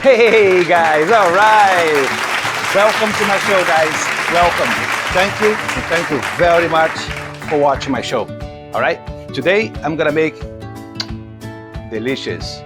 Hey guys, all right. Welcome to my show, guys. Welcome. Thank you, and thank you very much for watching my show. All right. Today I'm gonna make delicious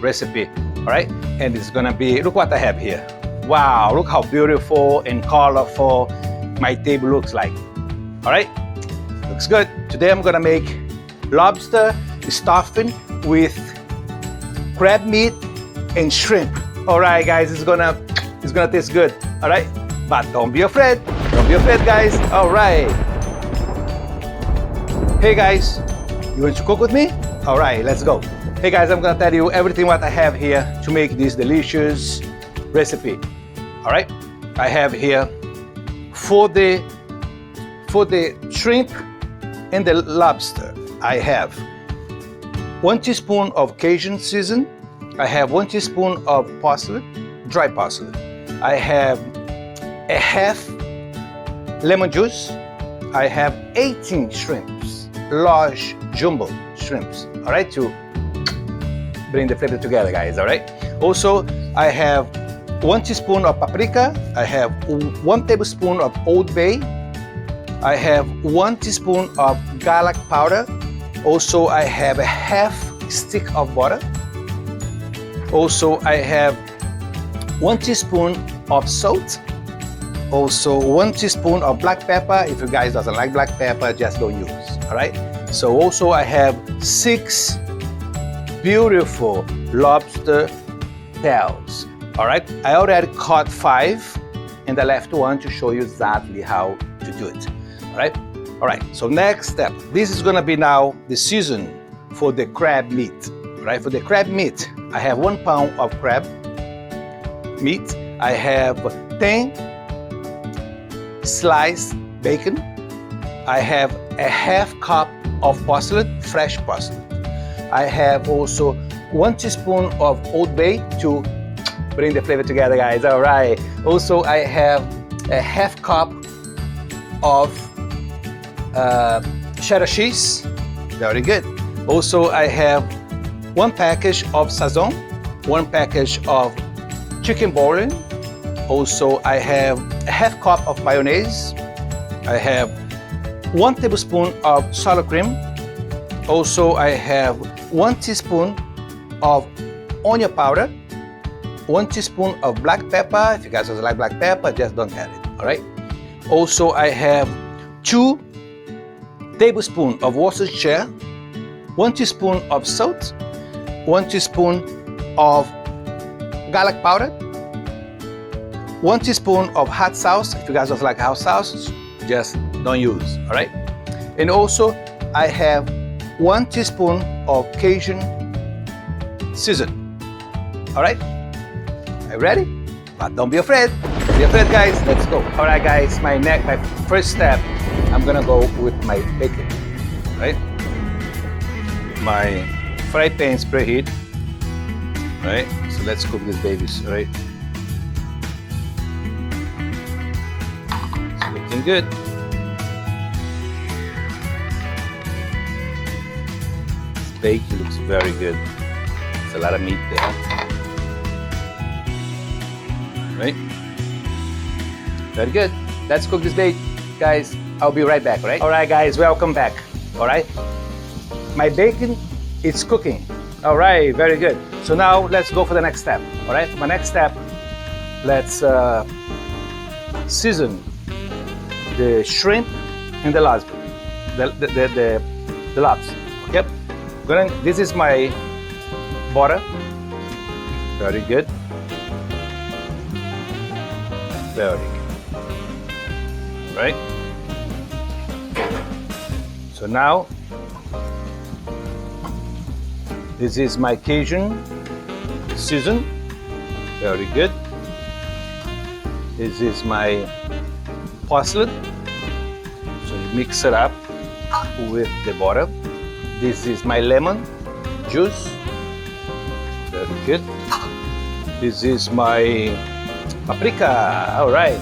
recipe. All right, and it's gonna be. Look what I have here. Wow, look how beautiful and colorful my table looks like. All right, looks good. Today I'm gonna make lobster stuffing with crab meat and shrimp. All right, guys, it's gonna taste good. All right, but don't be afraid. Don't be afraid, guys. All right. Hey, guys, you want to cook with me? All right, let's go. Hey, guys, I'm gonna tell you everything what I have here to make this delicious recipe. All right, I have here for the shrimp and the lobster. I have 1 teaspoon of Cajun season. I have 1 teaspoon of parsley, dry parsley. I have a half lemon juice. I have 18 shrimps, large jumbo shrimps. All right, to bring the flavor together, guys. All right. Also, I have 1 teaspoon of paprika. I have 1 tablespoon of Old Bay. I have 1 teaspoon of garlic powder. Also, I have a half stick of butter. Also, I have 1 teaspoon of salt. Also, 1 teaspoon of black pepper. If you guys doesn't like black pepper, just don't use. All right. So also, I have 6 beautiful lobster tails. All right. I already caught 5, and I left 1 to show you exactly how to do it. All right. All right. So next step. This is gonna be now the season for the crab meat. Right, for the crab meat, I have 1 pound of crab meat. I have 10 sliced bacon. I have a half cup of parsley, fresh parsley. I have also 1 teaspoon of Old Bay to bring the flavor together, guys. All right. Also, I have a half cup of cheddar cheese. Very good. Also, I have 1 package of Sazon, 1 package of chicken bouillon. Also, I have a half cup of mayonnaise. I have 1 tablespoon of sour cream. Also, I have 1 teaspoon of onion powder, 1 teaspoon of black pepper. If you guys don't like black pepper, just don't add it, all right? Also, I have 2 tablespoons of Worcestershire, 1 teaspoon of salt, 1 teaspoon of garlic powder, 1 teaspoon of hot sauce. If you guys don't like hot sauce, just don't use, all right? And also, I have 1 teaspoon of Cajun season, all right? Are you ready? But don't be afraid. Don't be afraid, guys. Let's go. All right, guys, my first step, I'm gonna go with my bacon, right? My fry pan is preheat, right? So let's cook these babies, right? It's looking good. This bacon looks very good. There's a lot of meat there, right? Very good. Let's cook this bacon, guys. I'll be right back, right? All right, guys, welcome back. All right. My bacon is cooking. All right, very good. So now let's go for the next step. All right, my next step, let's season the shrimp and the lobster. The lobster. Okay. This is my butter. Very good. Very good. All right. So now, this is my Cajun season. Very good. This is my parsley. So you mix it up with the butter. This is my lemon juice. Very good. This is my paprika. All right.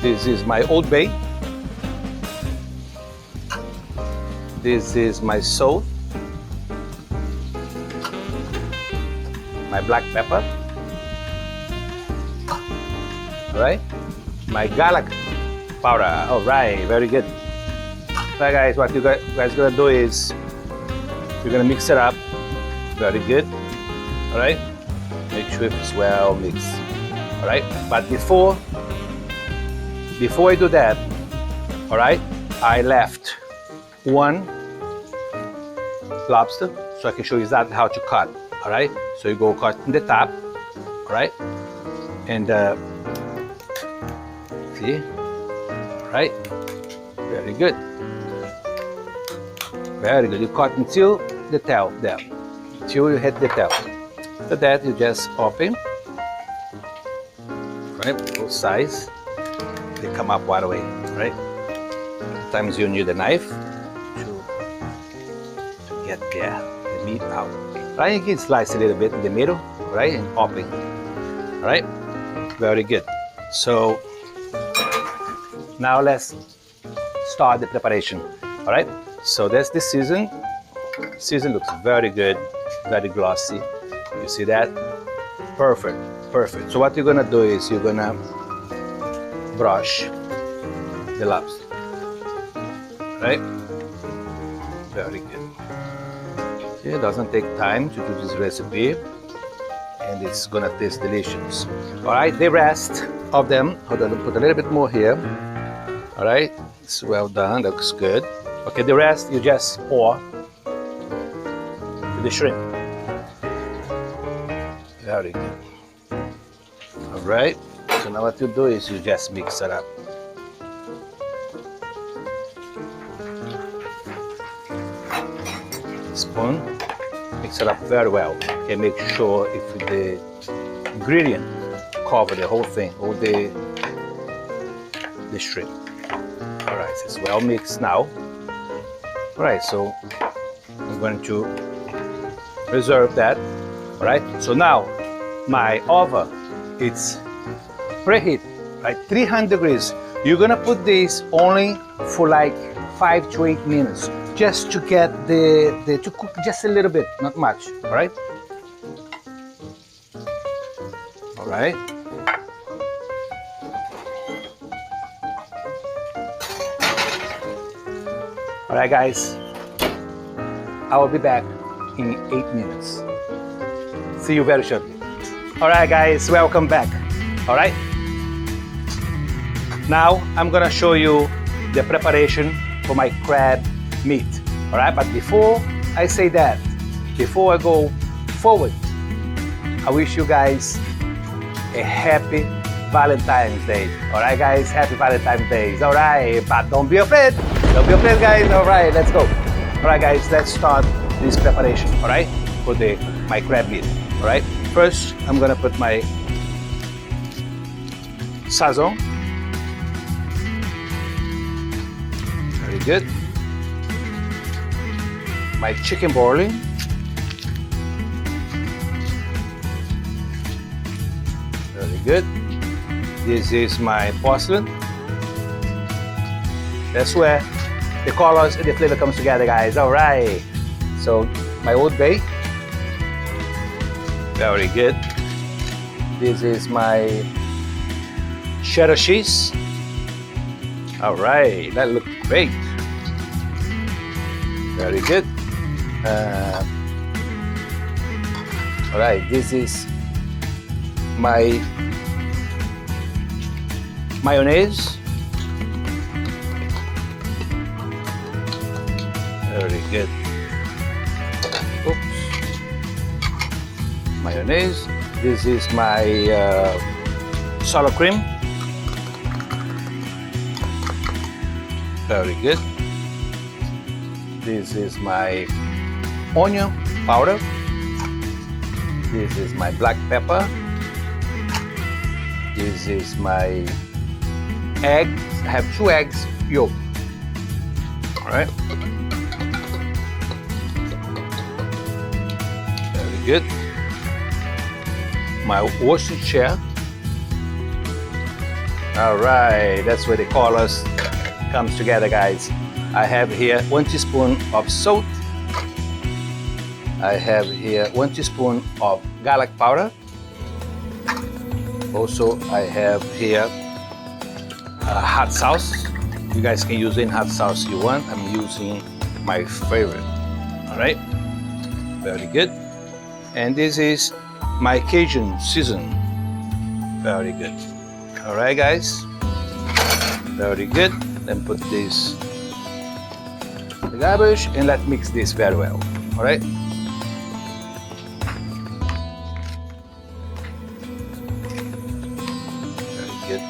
This is my Old Bay. This is my salt. my black pepper. All right, my garlic powder. All right, very good. All right, guys, what you guys gonna do is you're gonna mix it up. Very good. All right, make sure it's well mixed. All right, but before I do that, all right, I left one lobster so I can show you exactly how to cut. All right, so you go cut in the top. All right, and see, all right, very good. Very good. You cut until the tail there, until you hit the tail. After that, you just open, right? Both sides, they come up right away, right? Sometimes you need a knife to get the meat out. Right? You can slice a little bit in the middle, right? And open, all right? Very good. So now let's start the preparation, all right? So that's the season. Season looks very good, very glossy. You see that? Perfect, perfect. So what you're gonna do is you're gonna brush the lobster, right? Very good. See, it doesn't take time to do this recipe, and it's gonna taste delicious. All right, the rest of them, hold on, put a little bit more here. All right, it's well done, looks good. Okay, the rest you just pour to the shrimp. Very good. All right, so now what you do is you just mix it up. Spoon, mix it up very well. Okay, make sure if the ingredient cover the whole thing, all the shrimp. All right, so it's well mixed now. All right, so I'm going to reserve that. All right, so now my oven, it's preheat, right? 300 degrees. You're gonna put this only for like 5 to 8 minutes, just to get to cook just a little bit, not much. All right. All right. All right, guys, I will be back in 8 minutes. See you very shortly. All right, guys, welcome back. All right. Now I'm gonna show you the preparation for my crab meat. All right, but before I say that, before I go forward, I wish you guys a happy Valentine's Day. All right, guys, happy Valentine's Day. All right, but don't be afraid. Don't be afraid, guys. All right, let's go. All right, guys, let's start this preparation. All right, for my crab meat. All right, first I'm gonna put my Sazon. Very good. My chicken boiling. Very good. This is my porcelain. That's where the colors and the flavor comes together, guys. All right. So my Old Bay. Very good. This is my cheddar cheese. All right, that looks great. Very good. All right, this is my mayonnaise. Very good. Oops. Mayonnaise. This is my sour cream. Very good. This is my onion powder. This is my black pepper. This is my eggs. I have 2 eggs yolk. All right. Very good. My Worcestershire. All right, that's where the colors comes together, guys. I have here 1 teaspoon of salt. I have here 1 teaspoon of garlic powder. Also, I have here hot sauce. You guys can use any hot sauce you want. I'm using my favorite. All right, very good. And this is my Cajun season. Very good. All right, guys, very good. Then put this in the garbage and let's mix this very well. All right. Very good.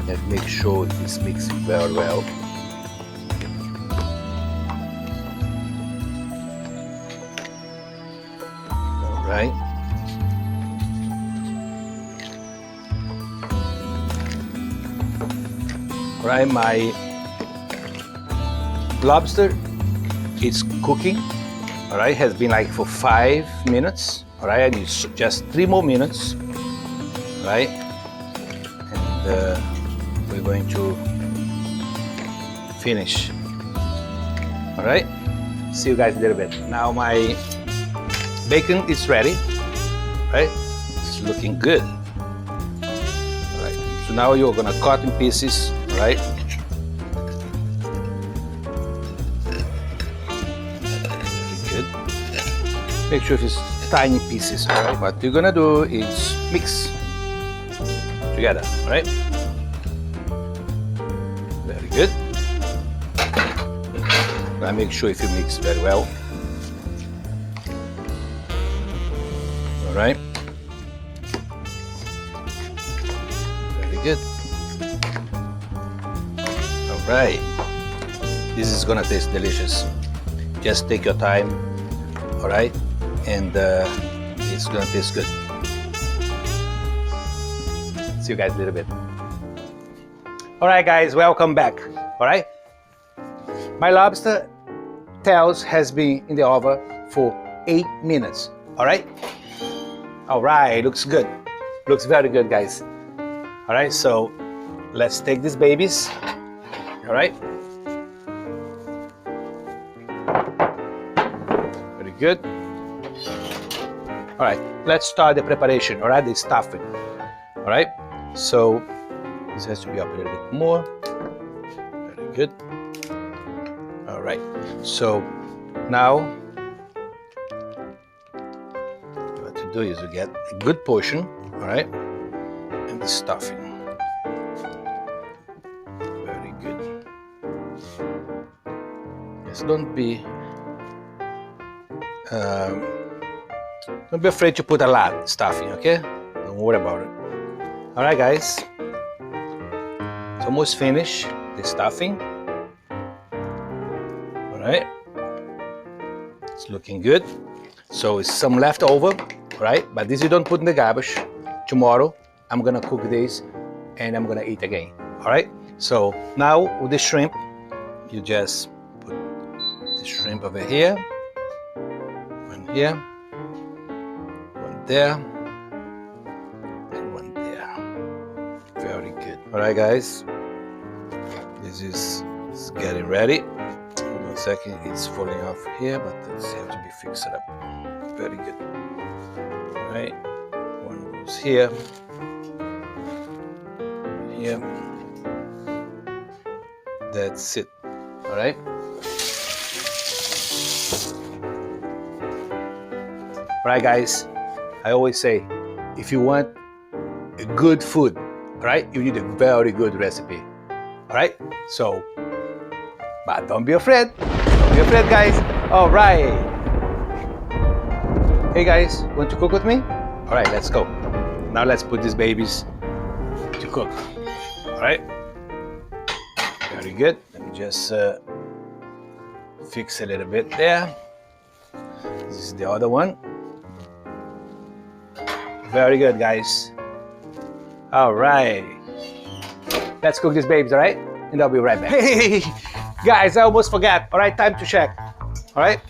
And make sure this mixes very well. All right. All right, my lobster is cooking. All right, has been like for 5 minutes. All right, I need just 3 more minutes. All right, and we're going to finish. All right, see you guys in a little bit. Now my bacon is ready. Right, it's looking good. All right, so now you're gonna cut in pieces. All right. Good. Make sure it's tiny pieces. All right. What you're gonna do is mix together. All right. Very good. Now make sure if you mix very well. All right. Very good. All right. This is gonna taste delicious. Just take your time. All right, and it's gonna taste good. See you guys in a little bit. All right, guys, welcome back. All right, my lobster tails has been in the oven for 8 minutes. All right, looks good. Looks very good, guys. All right, so let's take these babies. All right. Very good. All right, let's start the preparation. All right, the stuffing. All right, so this has to be up a little bit more. Very good. All right, so now what to do is you get a good portion. All right, and the stuffing. Very good. Yes, don't be afraid to put a lot of stuffing, okay? Don't worry about it. All right, guys. It's almost finished, the stuffing. All right. It's looking good. So it's some leftover, all right? But this you don't put in the garbage. Tomorrow, I'm gonna cook this and I'm gonna eat again, all right? So now with the shrimp, you just put the shrimp over here. One here. There and one there. Very good. All right, guys, this is getting ready. Hold on a second, it's falling off here, but it's have to be fixed up. Very good. All right, one goes here, here. That's it. All right. All right, guys. I always say, if you want a good food, all right, you need a very good recipe, all right? So, but don't be afraid. Don't be afraid, guys. All right. Hey, guys, want to cook with me? All right, let's go. Now let's put these babies to cook, all right? Very good. Let me just fix a little bit there. This is the other one. Very good, guys. All right. Let's cook these babies, all right? And I'll be right back. Hey, guys, I almost forgot. All right, time to check. All right?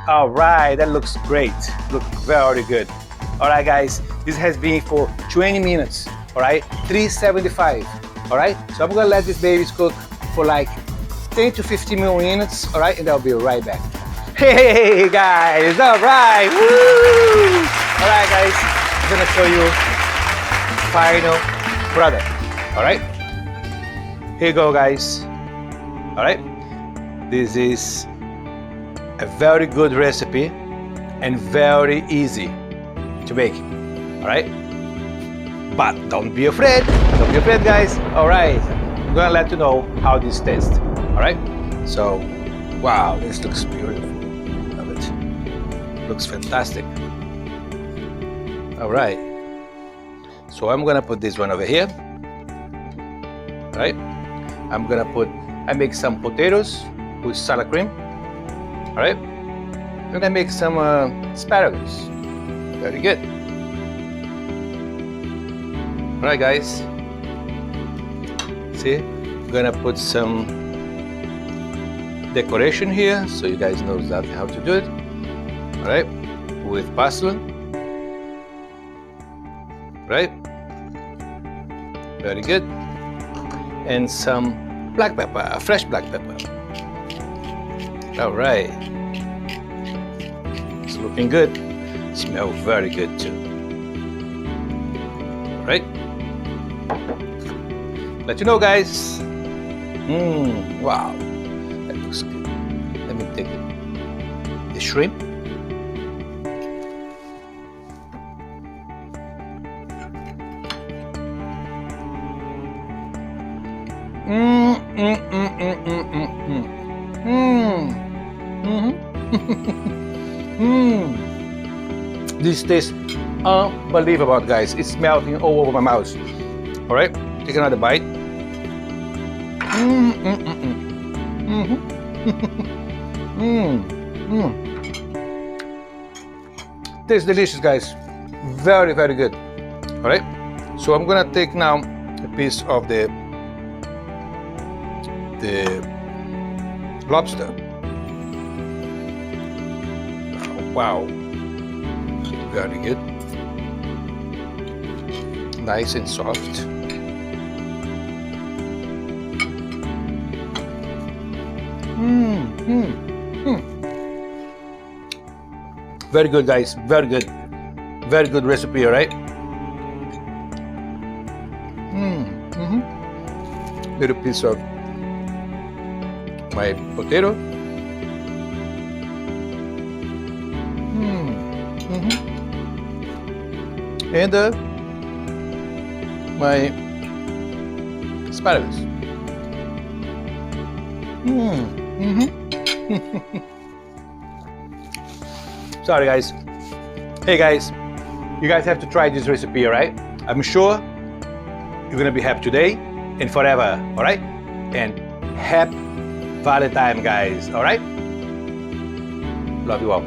All right, that looks great. Look very good. All right, guys, this has been for 20 minutes. All right, 375. All right, so I'm gonna let these babies cook for like 10 to 15 more minutes. All right, and I'll be right back. Hey guys, all right, woo! All right guys, I'm gonna show you final product. All right, here you go guys. All right, this is a very good recipe and very easy to make. All right, but don't be afraid guys. All right, I'm gonna let you know how this tastes. All right, so wow, this looks beautiful. Love it. Looks fantastic. All right, so I'm gonna put this one over here. All right, I make some potatoes with salad cream. All right, I'm gonna make some asparagus. Very good. All right, guys. See, I'm gonna put some decoration here so you guys know exactly how to do it. All right, with parsley. Right, very good, and some black pepper, fresh black pepper. All right, it's looking good. Smells very good too. All right, let you know, guys. Wow, that looks good. Let me take the shrimp. This tastes unbelievable, guys. It's melting all over my mouth. All right, take another bite. Tastes delicious, guys. Very, very good. All right, so I'm gonna take now a piece of the lobster. Wow, very good. Nice and soft. Very good, guys. Very good. Very good recipe, all right? Little piece of my potato. And my asparagus. Sorry guys. Hey guys, you guys have to try this recipe, alright? I'm sure you're gonna be happy today and forever, alright? And happy Valentine, guys, alright? Love you all.